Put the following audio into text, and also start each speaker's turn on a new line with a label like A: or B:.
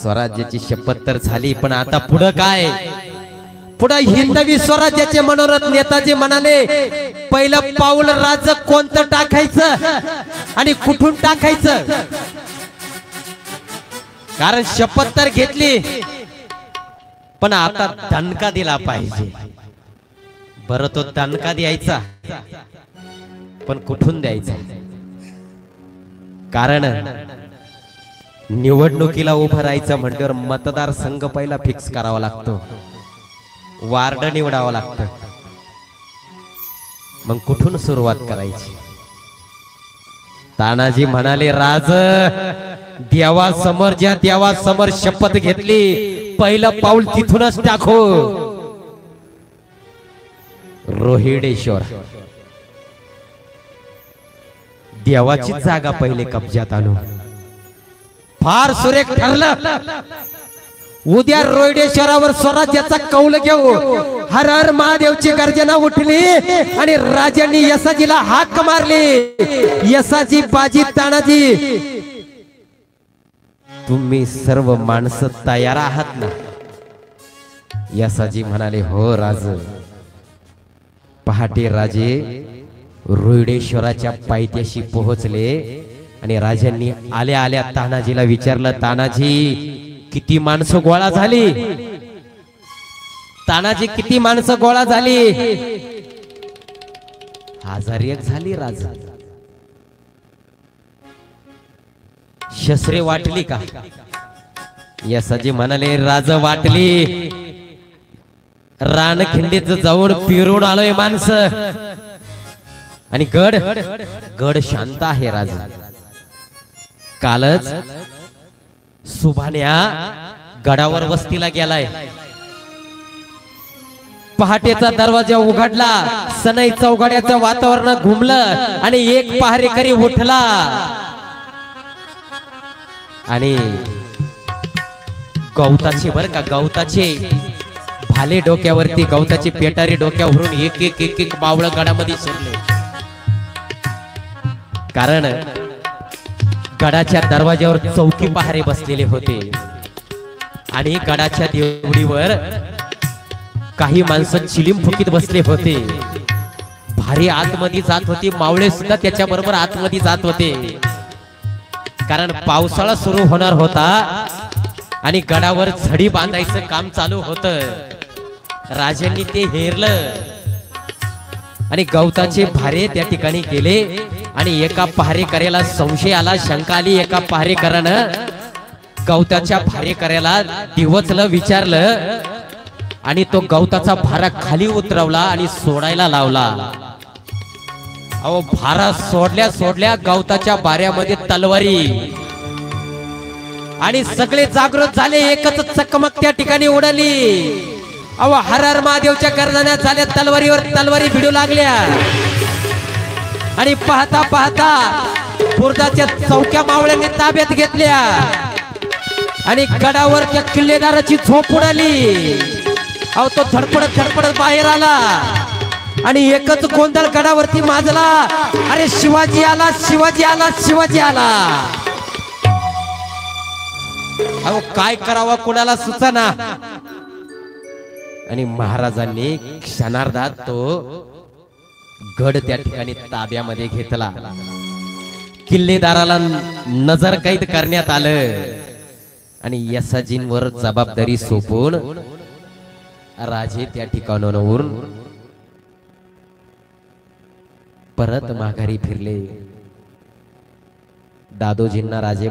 A: स्वराज्याची शपथ तर झाली, पण आता पुढं काय? पुढं हिंदवी स्वराज्याचे मनोरथ नेताजी म्हणाले, पहिलं पाऊल राज्य कोणतं टाकायचं आणि कुठून टाकायचं? कारण शपथ तर घेतली, पण आता दणका दिला पाहिजे. बरं, तो दणका द्यायचा, पण कुठून द्यायचा? कारण निवडणुकीला उभं राहायचं म्हटल्यावर मतदारसंघ पहिला फिक्स करावा लागतो, वार्ड निवडावं लागतं. मग कुठून सुरुवात करायची? तानाजी म्हणाले, राज देवासमोर, ज्या देवासमोर शपथ घेतली, पहिलं पाऊल तिथूनच टाकू. रोहिडेश्वर देवाची जागा पहिले कब्जात आणू. फार सुरेख ठरलं. उद्या रोहिडेश्वरावर स्वराज्याचा कौल घेऊ. हर हर महादेवची गर्जना उठली आणि राजांनी यसाजीला हाक मारली, यसाजी बाजी तानाजी, तुम्ही सर्व माणसं तयार आहात ना? यसाजी म्हणाले, हो राज. पहाटे राजे रोहिडेश्वराच्या पायथ्याशी पोहोचले आणि राजांनी आल्या आल्या तानाजीला विचारलं, तानाजी किती माणसं गोळा झाली? तानाजी किती माणसं गोळा झाली? 1001 झाली राज. शस्त्रे वाटली का? यसाजी म्हणाले, राज वाटली. रानखिंडीत जाऊन फिरून आलोय माणसं, आणि गड शांत आहे राज. कालच सुभान्या गडावर वस्तीला गेलाय. पहाटेचा दरवाजा उघडला, सनई चौघड्याचं वातावरण घुमलं आणि एक पहारेकरी उठला आणि गवताचे, बर का, गवताचे भाले डोक्यावरती, गवताची पेटारी डोक्यावरून एक एक एक एक बावळ गडामध्ये शिरले. कारण गडाच्या दरवाज्यावर चौकी पहारे बसलेले होते आणि गडाच्या देवडीवर काही माणसं चिलीम फुकीत बसले होते. भारी आतमध्ये जात होती, मावळे सुद्धा त्याच्या बरोबर आतमध्ये जात होते. कारण पावसाळा सुरू होणार होता आणि गडावर झडी बांधायचं काम चालू होतं. राजांनी ते हेरलं आणि गवताचे भारे त्या ठिकाणी गेले आणि एका पहारेकऱ्याला संशय आला, शंका आली. एका पहारेकरानं गवताच्या भारेकऱ्याला दिवचलं, विचारलं आणि तो गवताचा भारा खाली उतरवला आणि सोडायला लावला. अहो, भारा सोडल्या सोडल्या गवताच्या भाऱ्यामध्ये तलवारी, आणि सगळे जागृत झाले. एकच चकमक त्या ठिकाणी उडाली. अहो, हर हर महादेवच्या गर्जना झाल्या. तलवारीवर तलवारी भिडू लागल्या आणि पाहता पाहता बुर्जाच्या चौक्या मावळ्यांनी ताब्यात घेतल्या आणि गडावर त्या किल्लेदाराची झोप उडाली. अहो, तो धडपडत धडपडत बाहेर आला आणि एकच गोंधळ गडावरती माजला, अरे शिवाजी आला, शिवाजी आला, शिवाजी आला. अहो, काय करावा कुणाला सुचना. आणि महाराजांनी क्षणार्धात तो गड त्या ठिकाणी ताब्यामध्ये घेतला. किल्लेदाराला नजर कैद करण्यात आलं आणि यसाजींवर जबाबदारी सोपवून राजे त्या ठिकाणावरून परत माघारी फिरले. दादोजींना राजे